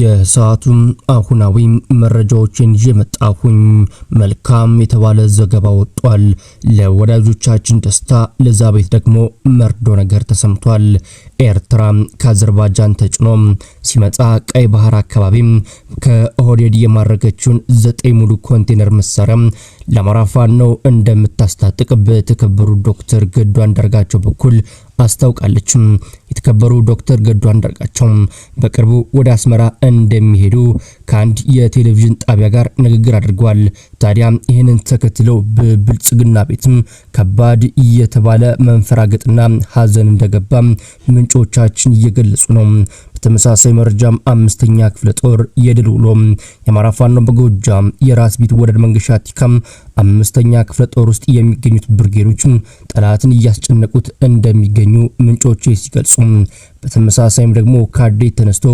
የሰዓቱን አሁናዊ መረጃዎችን የመጣሁኝ መልካም የተባለ ዘገባ ወጥቷል። ለወዳጆቻችን ደስታ ለዛ ቤት ደግሞ መርዶ ነገር ተሰምቷል። ኤርትራ ከአዘርባይጃን ተጭኖ ሲመጣ ቀይ ባህር አካባቢ ከኦህዴድ የማረገችውን 9 ሙሉ ኮንቴነር መሳሪያ ለአማራ ፋኖ እንደምታስታጥቅ በተከበሩ ዶክተር ገዱ አንዳርጋቸው በኩል አስታውቃለች። የተከበሩ ዶክተር ገዱ አንዳርጋቸው በቅርቡ ወደ አስመራ እንደሚሄዱ ከአንድ የቴሌቪዥን ጣቢያ ጋር ንግግር አድርገዋል። ታዲያ ይህንን ተከትለው በብልጽግና ቤትም ከባድ የተባለ መንፈራገጥና ሀዘን እንደገባ ምንጮቻችን እየገለጹ ነው። በተመሳሳይ መረጃም 5ኛ ክፍለ ጦር የድል ውሎ የአማራ ፋኖ በጎጃም የራስ ቢትወደድ መንገሻ ቲካም 5ኛ ክፍለ ጦር ውስጥ የሚገኙት ብርጌዶች ጠላትን እያስጨነቁት እንደሚገኙ ምንጮች ሲገልጹ፣ በተመሳሳይም ደግሞ ከአዴት ተነስቶ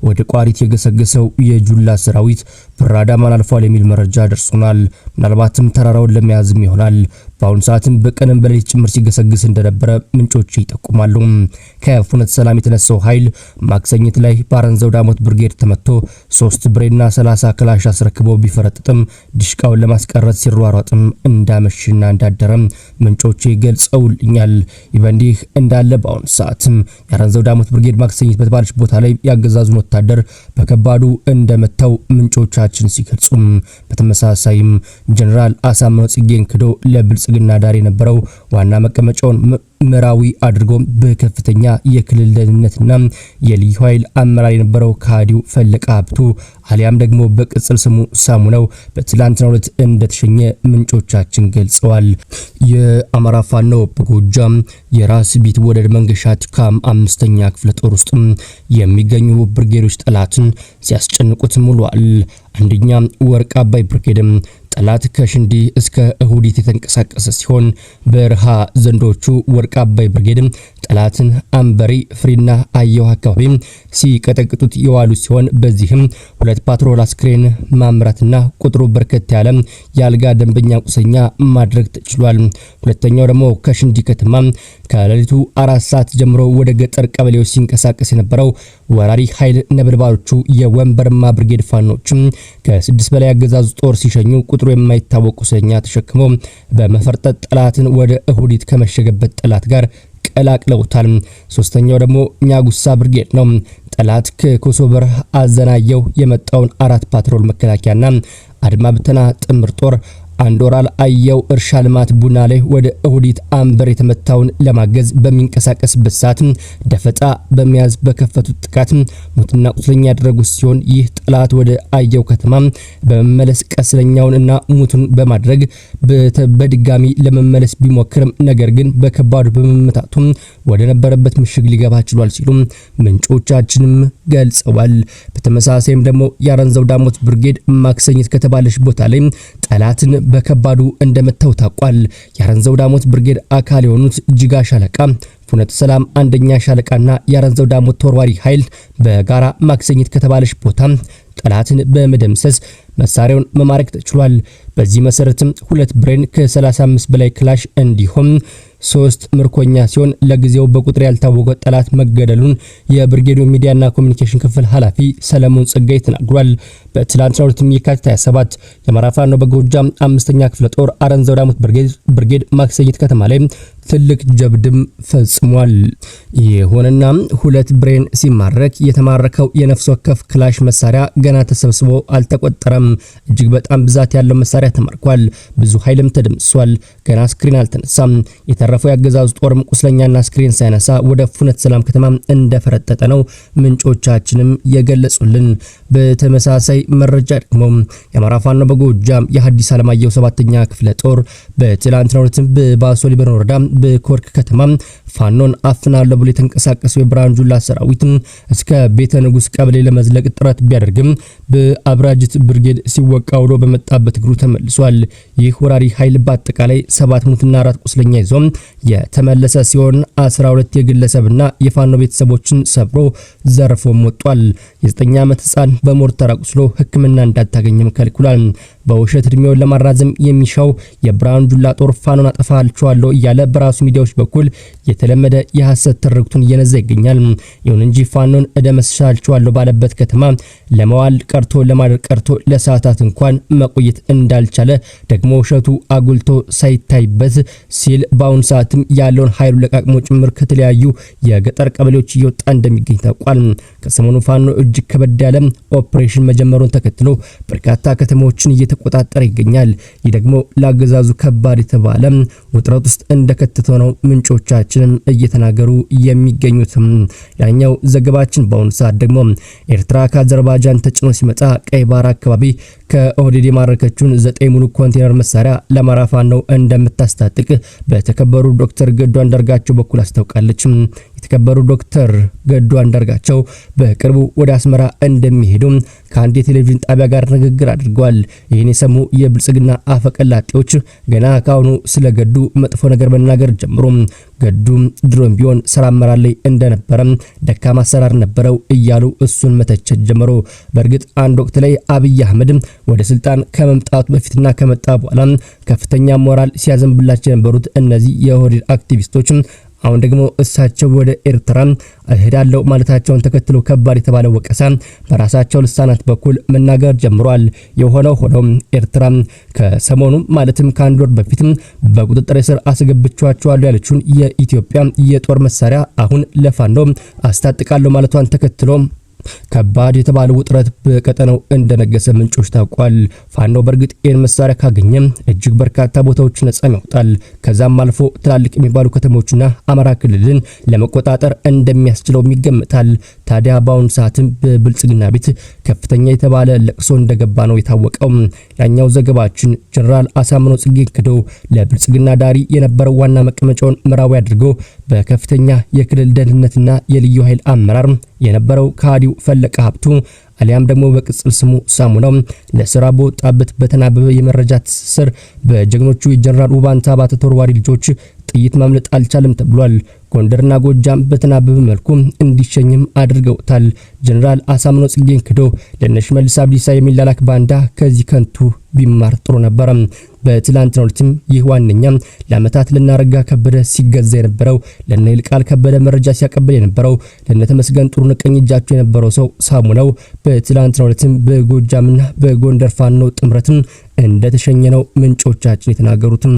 ወደ ቋሪት የገሰገሰው የጁላ ሰራዊት ብራዳማን አልፏል የሚል መረጃ ደርሶናል። ምናልባትም ተራራውን ለመያዝም ይሆናል። በአሁኑ ሰዓትም በቀንም በሌሊት ጭምር ሲገሰግስ እንደነበረ ምንጮች ይጠቁማሉ። ከፍኖተ ሰላም የተነሳው ኃይል ማክሰኝት ላይ ባረንዘው ዳሞት ብርጌድ ተመቶ 3 ብሬና 30 ክላሽ አስረክቦ ቢፈረጥጥም ድሽቃውን ለማስቀረት ሲሯሯጥም እንዳመሽና እንዳደረም ምንጮች ገልጸውልኛል። ይበንዲህ እንዳለ በአሁኑ ሰዓትም ያረንዘው ዳሞት ብርጌድ ማክሰኝት በተባለች ቦታ ላይ ያገዛዙን ወታደር በከባዱ እንደመታው ምንጮቻችን ሲገልጹ፣ በተመሳሳይም ጀነራል አሳምነው ጽጌን ክዶ ለብልጽግና ዳር የነበረው ዋና መቀመጫውን ምራዊ አድርጎ በከፍተኛ የክልል ደህንነትና የልዩ ኃይል አመራር የነበረው ካዲው ፈለቀ ሀብቱ አሊያም ደግሞ በቅጽል ስሙ ሳሙነው በትላንትናው ዕለት እንደተሸኘ ምንጮቻችን ገልጸዋል። የአማራ ፋኖ በጎጃም የራስ ቢትወደድ መንገሻ ቲካም 5ኛ ክፍለ ጦር ውስጥ የሚገኙ ብርጌዶች ጠላትን ሲያስጨንቁት ውለዋል። አንደኛ ወርቅ አባይ ብርጌድም ጠላት ከሽንዲ እስከ እሁዲት የተንቀሳቀሰ ሲሆን በረሃ ዘንዶቹ ወርቅ አባይ ብርጌድም ጠላትን አንበሪ ፍሪና አየው አካባቢ ሲቀጠቅጡት የዋሉ ሲሆን በዚህም 2 ፓትሮል አስክሬን ማምራትና ቁጥሩ በርከት ያለ ያልጋ ደንበኛ ቁሰኛ ማድረግ ተችሏል። ሁለተኛው ደግሞ ከሽንዲ ከተማ ከሌሊቱ 4 ሰዓት ጀምሮ ወደ ገጠር ቀበሌዎች ሲንቀሳቀስ የነበረው ወራሪ ኃይል ነበልባሎቹ የወንበርማ ብርጌድ ፋኖችም ከ6 በላይ አገዛዙ ጦር ሲሸኙ ቁጥሩ የማይታወቅ ቁሰኛ ተሸክመው በመፈርጠጥ ጠላትን ወደ እሁዲት ከመሸገበት ጠላት ጋር ቀላቅለውታል። ሶስተኛው ደግሞ ኛጉሳ ብርጌድ ነው። ጠላት ከኮሶበር አዘናየው የመጣውን 4 ፓትሮል መከላከያና አድማ ብተና ጥምር ጦር አንዶራል አየው እርሻ ልማት ቡና ላይ ወደ እሁዲት አንበር የተመታውን ለማገዝ በሚንቀሳቀስበት ሰዓት ደፈጣ በመያዝ በከፈቱት ጥቃት ሙትና ቁስለኛ ያደረጉት ሲሆን ይህ ጠላት ወደ አየው ከተማ በመመለስ ቀስለኛውንና ሙቱን በማድረግ በድጋሚ ለመመለስ ቢሞክርም ነገር ግን በከባዱ በመመታቱ ወደ ነበረበት ምሽግ ሊገባ ችሏል ሲሉ ምንጮቻችንም ገልጸዋል። በተመሳሳይም ደግሞ ያረንዘው ዳሞት ብርጌድ ማክሰኝት ከተባለች ቦታ ላይ ጠላትን በከባዱ እንደመታው ታቋል። ያረንዘው ዳሞት ብርጌድ አካል የሆኑት ጅጋ ሻለቃ፣ ፍኖተ ሰላም 1ኛ ሻለቃና ያረንዘው ዳሞት ተወርዋሪ ኃይል በጋራ ማክሰኝት ከተባለች ቦታ ጠላትን በመደምሰስ መሳሪያውን መማረክ ተችሏል። በዚህ መሰረትም 2 ብሬን ከ35 በላይ ክላሽ እንዲሁም 3 ምርኮኛ ሲሆን ለጊዜው በቁጥር ያልታወቀ ጠላት መገደሉን የብርጌዱ ሚዲያና ኮሙኒኬሽን ክፍል ኃላፊ ሰለሞን ጸጋይ ተናግሯል። በትላንትናው ዕለት የካቲት 27 የአማራ ፋኖ በጎጃም 5ኛ ክፍለ ጦር አረንዘው ዳሞት ብርጌድ ማክሰኝት ከተማ ላይ ትልቅ ጀብድም ፈጽሟል። ይሁንና 2 ብሬን ሲማረክ የተማረከው የነፍስ ወከፍ ክላሽ መሳሪያ ገና ተሰብስቦ አልተቆጠረም። እጅግ በጣም ብዛት ያለው መሳሪያ ተማርኳል። ብዙ ኃይልም ተደምስሷል። ገና ስክሪን አልተነሳም። የተረፈው ያገዛዙ ጦርም ቁስለኛና ስክሪን ሳይነሳ ወደ ፍኖተ ሰላም ከተማ እንደፈረጠጠ ነው ምንጮቻችንም የገለጹልን። በተመሳሳይ መረጃ ደግሞ የአማራ ፋኖ በጎጃም የሐዲስ ዓለማየሁ 7ኛ ክፍለ ጦር በትላንትናው ዕለት በባሶ ሊበን ወረዳ በኮርክ ከተማ ፋኖን አፍናለሁ ብሎ የተንቀሳቀሰው የብርሃኑ ጁላ ሰራዊት እስከ ቤተ ንጉስ ቀበሌ ለመዝለቅ ጥረት ቢያደርግም በአብራጅት ብርጌድ ሲወቃ ውሎ በመጣበት እግሩ ተመልሷል። ይህ ወራሪ ኃይል በአጠቃላይ 7 ሙትና 4 ቁስለኛ ይዞ የተመለሰ ሲሆን 12 የግለሰብና የፋኖ ቤተሰቦችን ሰብሮ ዘርፎም ወጥቷል። የ9 ዓመት ህፃን በሞርተር አቁስሎ ሕክምና እንዳታገኝም ከልክሏል። በውሸት እድሜውን ለማራዘም የሚሻው የብርሃኑ ጁላ ጦር ፋኖን አጠፋልቻለሁ እያለ በራሱ ሚዲያዎች በኩል የተለመደ የሐሰት ትርክቱን እየነዛ ይገኛል። ይሁን እንጂ ፋኖን እደመስሳልቻለሁ ባለበት ከተማ ለመዋል ቀርቶ ለማደር ቀርቶ ለሰዓታት እንኳን መቆየት እንዳልቻለ ደግሞ ውሸቱ አጉልቶ ሳይታይበት ሲል በአሁኑ ሰዓትም ያለውን ኃይሉ ለቃቅሞ ጭምር ከተለያዩ የገጠር ቀበሌዎች እየወጣ እንደሚገኝ ታውቋል። ከሰሞኑ ፋኖ እጅግ ከበድ ያለ ኦፕሬሽን መጀመሩን ተከትሎ በርካታ ከተሞችን እየተቆጣጠረ ይገኛል። ይህ ደግሞ ለአገዛዙ ከባድ የተባለ ውጥረት ውስጥ እንደከተተው ነው ምንጮቻችንም እየተናገሩ የሚገኙት። ያኛው ዘገባችን በአሁኑ ሰዓት ደግሞ ኤርትራ ከአዘርባይጃን ተጭኖ ሲመጣ ቀይ ባህር አካባቢ ከኦህዴድ የማረከችውን 9 ሙሉ ኮንቴነር መሳሪያ ለአማራ ፋኖ እንደምታስታጥቅ በተከበሩ ዶክተር ገዱ አንዳርጋቸው በኩል አስታውቃለች። የተከበሩ ዶክተር ገዱ አንዳርጋቸው በቅርቡ ወደ አስመራ እንደሚሄዱ ከአንድ የቴሌቪዥን ጣቢያ ጋር ንግግር አድርገዋል። ይህን የሰሙ የብልጽግና አፈቀላጤዎች ገና ካሁኑ ስለ ገዱ መጥፎ ነገር መናገር ጀምሩ። ገዱ ድሮም ቢሆን ስራ አመራር ላይ እንደነበረ ደካማ አሰራር ነበረው እያሉ እሱን መተቸት ጀመሩ። በእርግጥ አንድ ወቅት ላይ አብይ አህመድ ወደ ስልጣን ከመምጣቱ በፊትና ከመጣ በኋላ ከፍተኛ ሞራል ሲያዘንብላቸው የነበሩት እነዚህ የኦህዴድ አክቲቪስቶች አሁን ደግሞ እሳቸው ወደ ኤርትራ እሄዳለሁ ማለታቸውን ተከትሎ ከባድ የተባለ ወቀሳ በራሳቸው ልሳናት በኩል መናገር ጀምሯል። የሆነው ሆኖ ኤርትራ ከሰሞኑ ማለትም ከአንድ ወር በፊት በቁጥጥር ስር አስገብቻቸዋለሁ ያለችውን የኢትዮጵያ የጦር መሳሪያ አሁን ለፋኖ አስታጥቃለሁ ማለቷን ተከትሎ ከባድ የተባለ ውጥረት በቀጠናው እንደነገሰ ምንጮች ታውቋል። ፋኖ በእርግጥ ይህን መሳሪያ ካገኘ እጅግ በርካታ ቦታዎች ነጻ ያወጣል። ከዛም አልፎ ትላልቅ የሚባሉ ከተሞችና አማራ ክልልን ለመቆጣጠር እንደሚያስችለው ይገመታል። ታዲያ በአሁኑ ሰዓትም በብልጽግና ቤት ከፍተኛ የተባለ ለቅሶ እንደገባ ነው የታወቀው። ያኛው ዘገባችን ጀነራል አሳምነው ጽጌ ክደው ለብልጽግና ዳሪ የነበረው ዋና መቀመጫውን ምዕራዊ አድርገው በከፍተኛ የክልል ደህንነትና የልዩ ኃይል አመራር የነበረው ከሃዲው ፈለቀ ሀብቱ አሊያም ደግሞ በቅጽል ስሙ ሳሙናው ለስራ በወጣበት በተናበበ የመረጃ ትስስር በጀግኖቹ የጀነራል ውባንታ ባተ ተወርዋሪ ልጆች ጥይት ማምለጥ አልቻለም ተብሏል። ጎንደርና ጎጃም በተናበበ መልኩ እንዲሸኝም አድርገውታል። ጀነራል አሳምነው ጽጌን ክዶ ለሽመልስ አብዲሳ የሚላላክ ባንዳ ከዚህ ከንቱ ቢማር ጥሩ ነበር። በትላንትናው ዕለትም ይህ ዋነኛ ለአመታት ለናረጋ ከበደ ሲገዛ የነበረው ለነ ይልቃል ከበደ መረጃ ሲያቀብል የነበረው ለነ ተመስገን ጥሩነህ ቀኝ እጃቸው የነበረው ሰው ሳሙናው በትላንትናው ዕለትም በጎጃምና በጎንደር ፋኖ ጥምረትም እንደተሸኘ ነው ምንጮቻችን የተናገሩት።